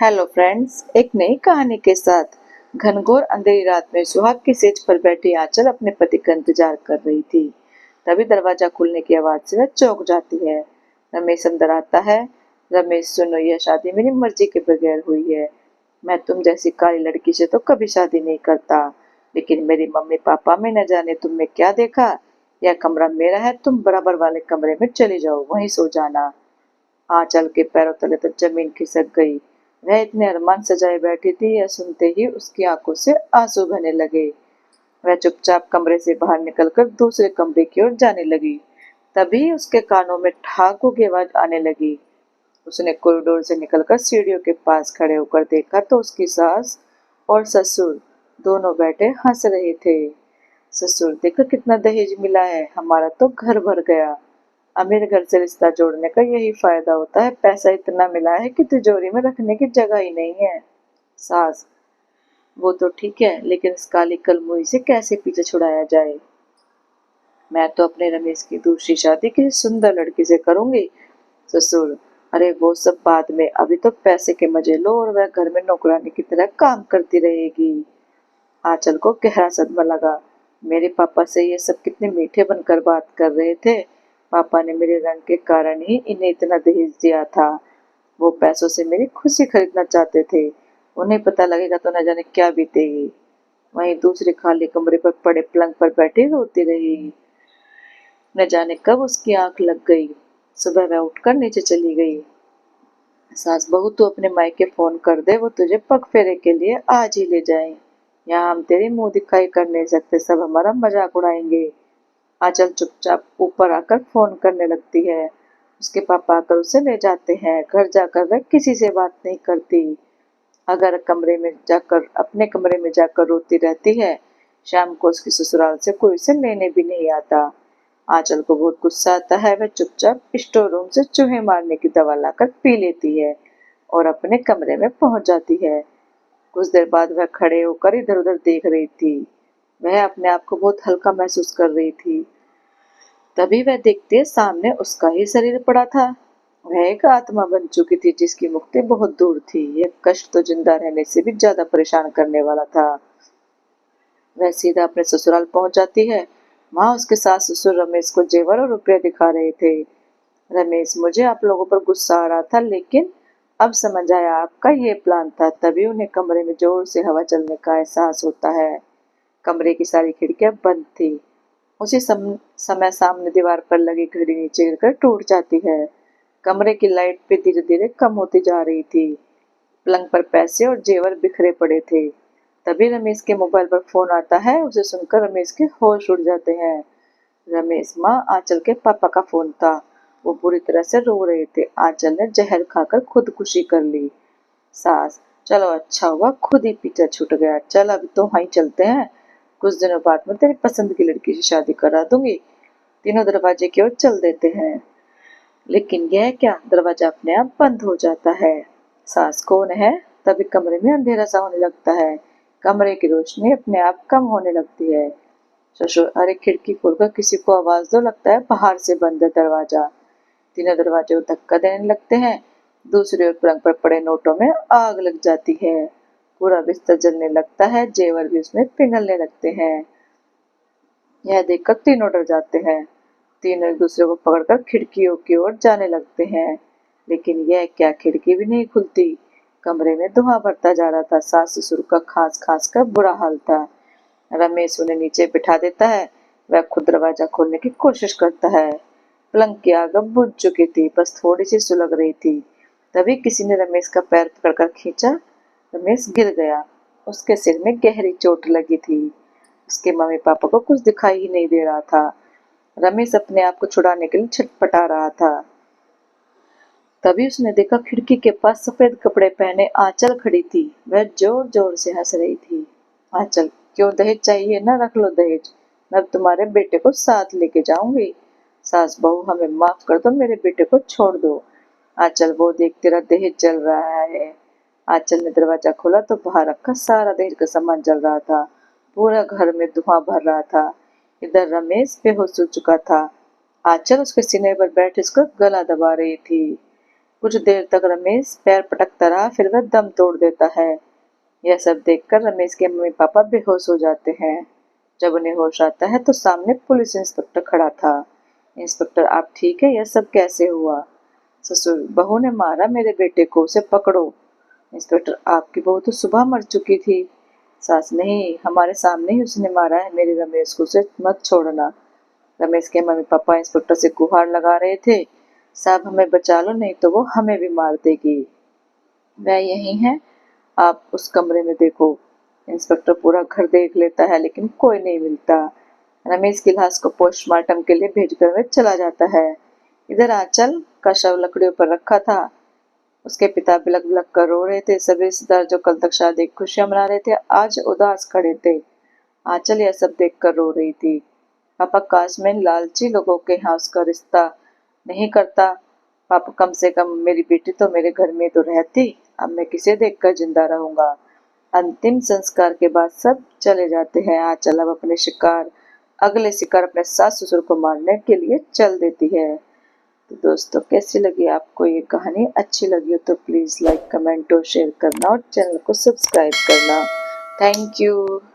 Hello friends, एक नई कहानी के साथ। घनघोर अंधेरी रात में सुहाग की सेज पर बैठी आंचल अपने पति का इंतजार कर रही थी। तभी दरवाजा खुलने की आवाज से वह चौंक जाती है। रमेश अंदर आता है। रमेश, सुनो, यह शादी मेरी मर्जी के बगैर हुई है। मैं तुम जैसी काली लड़की से तो कभी शादी नहीं करता, लेकिन मेरी मम्मी पापा में न जाने तुमने क्या देखा। यह कमरा मेरा है, तुम बराबर वाले कमरे में चली जाओ, वहीं सो जाना। आंचल के पैरों तले तो जमीन खिसक गई। वह इतने अरमान सजाए बैठी थी, यह सुनते ही उसकी आंखों से आंसू बहने लगे। वह चुपचाप कमरे से बाहर निकलकर दूसरे कमरे की ओर जाने लगी। तभी उसके कानों में ठाकुर की आवाज आने लगी। उसने कॉरिडोर से निकलकर सीढ़ियों के पास खड़े होकर देखा तो उसकी सास और ससुर दोनों बैठे हंस रहे थे। ससुर, देखो कितना दहेज मिला है, हमारा तो घर भर गया। अमीर घर से रिश्ता जोड़ने का यही फायदा होता है, पैसा इतना मिला है कि तिजोरी में रखने की जगह ही नहीं है। सास, वो तो ठीक है, लेकिन इस काली कलमुही से कैसे पीछे छुड़ाया जाए। मैं तो अपने रमेश की दूसरी शादी किसी सुंदर लड़की से करूंगी। ससुर, अरे वो सब बाद में, अभी तो पैसे के मजे लो और वह घर में नौकरानी की तरह काम करती रहेगी। आंचल को गहरा सदमा लगा। मेरे पापा से ये सब कितने मीठे बनकर बात कर रहे थे। पापा ने मेरे रंग के कारण ही इन्हें इतना दहेज दिया था। वो पैसों से मेरी खुशी खरीदना चाहते थे। उन्हें पता लगेगा तो न जाने क्या बीतेगी। वहीं दूसरे खाली कमरे पर पड़े पलंग पर बैठी रोती रही। न जाने कब उसकी आंख लग गई। सुबह वह उठकर नीचे चली गई। सास बहू, तू अपने मायके फोन कर दे, वो तुझे पग फेरे के लिए आज ही ले जाएं। यहाँ हम तेरी मुंह दिखाई कर नहीं सकते, सब हमारा मजाक उड़ाएंगे। आंचल चुपचाप ऊपर आकर फोन करने लगती है। उसके पापा आकर उसे ले जाते हैं। घर जाकर वह किसी से बात नहीं करती। अगर अपने कमरे में जाकर रोती रहती है। शाम को उसकी ससुराल से कोई उसे लेने भी नहीं आता। आंचल को बहुत गुस्सा आता है। वह चुपचाप स्टोर रूम से चूहे मारने की दवा लाकर पी लेती है और अपने कमरे में पहुंच जाती है। कुछ देर बाद वह खड़े होकर इधर उधर देख रही थी। वह अपने आप को बहुत हल्का महसूस कर रही थी। तभी वह देखती है, सामने उसका ही शरीर पड़ा था। वह एक आत्मा बन चुकी थी जिसकी मुक्ति बहुत दूर थी। यह कष्ट तो जिंदा रहने से भी ज्यादा परेशान करने वाला था। वह सीधा अपने ससुराल पहुंच जाती है। वहां उसके सास ससुर रमेश को जेवर और रुपये दिखा रहे थे। रमेश, मुझे आप लोगों पर गुस्सा आ रहा था, लेकिन अब समझ आया आपका ये प्लान था। तभी उन्हें कमरे में जोर से हवा चलने का एहसास होता है। कमरे की सारी खिड़कियां बंद थी। उसी समय सामने दीवार पर लगी घड़ी नीचे गिरकर टूट जाती है। कमरे की लाइट भी धीरे धीरे कम होती जा रही थी। पलंग पर पैसे और जेवर बिखरे पड़े थे। तभी रमेश के मोबाइल पर फोन आता है। उसे सुनकर रमेश के होश उड़ जाते हैं। रमेश, माँ, आंचल के पापा का फोन था। वो बुरी तरह से रो रहे थे। आंचल ने जहर खाकर खुदकुशी कर ली। सास, चलो अच्छा हुआ खुद ही पीछा छूट गया। चल अभी तो वहीं चलते हैं। कुछ दिनों बाद मैं तेरी पसंद की लड़की से शादी करा दूंगी। तीनों दरवाजे की ओर चल देते हैं। लेकिन यह क्या, दरवाजा अपने आप बंद हो जाता है। सास, कौन है? तभी कमरे में अंधेरा सा होने लगता है। कमरे की रोशनी अपने आप कम होने लगती है। ससुर, अरे खिड़की खोलकर किसी को आवाज दो, लगता है बाहर से बंद है दरवाजा। तीनों दरवाजे को धक्का देने लगते हैं। दूसरी ओर पलंग पर पड़े नोटों में आग लग जाती है। पूरा बिस्तर जलने लगता है। जेवर भी उसमें पिघलने लगते हैं। यह देखकर तीनों डर जाते हैं। तीनों एक दूसरे को पकड़कर खिड़कियों की ओर जाने लगते हैं। लेकिन यह क्या, खिड़की भी नहीं खुलती। कमरे में धुआं भरता जा रहा था। सास ससुर का खांस खांस कर बुरा हाल था। रमेश उन्हें नीचे बिठा देता है। वह खुद दरवाजा खोलने की कोशिश करता है। पलंग की आग अब बुझ चुकी थी, बस थोड़ी सी सुलग रही थी। तभी किसी ने रमेश का पैर पकड़कर खींचा। रमेश गिर गया। उसके सिर में गहरी चोट लगी थी। उसके मम्मी पापा को कुछ दिखाई ही नहीं दे रहा था। रमेश अपने आप को छुड़ाने के लिए छटपटा रहा था। तभी उसने देखा, खिड़की के पास सफेद कपड़े पहने आंचल खड़ी थी। वह जोर जोर से हंस रही थी। आंचल, क्यों, दहेज चाहिए ना, रख लो दहेज। मैं अब तुम्हारे बेटे को साथ लेके जाऊंगी। सास बहू, हमें माफ कर दो, मेरे बेटे को छोड़ दो। आंचल, वो देख, तेरा दहेज जल रहा है। आंचल ने दरवाजा खोला तो बाहर रखा सारा दहेज का सामान जल रहा था। पूरा घर में धुआं भर रहा था। इधर रमेश बेहोश हो चुका था। आंचल उसके सीने पर बैठ उसका गला दबा रही थी। कुछ देर तक रमेश पैर पटकता रहा, फिर वह दम तोड़ देता है। यह सब देखकर रमेश के मम्मी पापा बेहोश हो जाते हैं। जब उन्हें होश आता है तो सामने पुलिस इंस्पेक्टर खड़ा था। इंस्पेक्टर, आप ठीक है? यह सब कैसे हुआ? ससुर, बहू ने मारा मेरे बेटे को, उसे पकड़ो। इंस्पेक्टर, आपकी बहू तो सुबह मर चुकी थी। सास, नहीं, हमारे सामने ही उसने मारा है मेरे रमेश को, उसे मत छोड़ना। रमेश के मम्मी पापा इंस्पेक्टर से गुहार लगा रहे थे, साहब हमें बचा लो, नहीं तो वो हमें भी मार देगी। वह यही है, आप उस कमरे में देखो। इंस्पेक्टर पूरा घर देख लेता है लेकिन कोई नहीं मिलता। रमेश की लाश को पोस्टमार्टम के लिए भेजकर वह चला जाता है। इधर आंचल का शव लकड़ियों पर रखा था। उसके पिता बिलख बिलख कर रो रहे थे। सभी रिश्तेदार जो कल तक शादी की खुशियां मना रहे थे आज उदास खड़े थे। आंचल यह सब देखकर रो रही थी। पापा, काश मैं इन लालची लोगों के यहाँ उसका रिश्ता नहीं करता। पापा, कम से कम मेरी बेटी तो मेरे घर में तो रहती। अब मैं किसे देखकर जिंदा रहूंगा। अंतिम संस्कार के बाद सब चले जाते हैं। आंचल अब अगले शिकार अपने सास ससुर को मारने के लिए चल देती है। तो दोस्तों, कैसी लगी आपको ये कहानी? अच्छी लगी हो तो प्लीज लाइक, कमेंट और शेयर करना और चैनल को सब्सक्राइब करना। Thank you.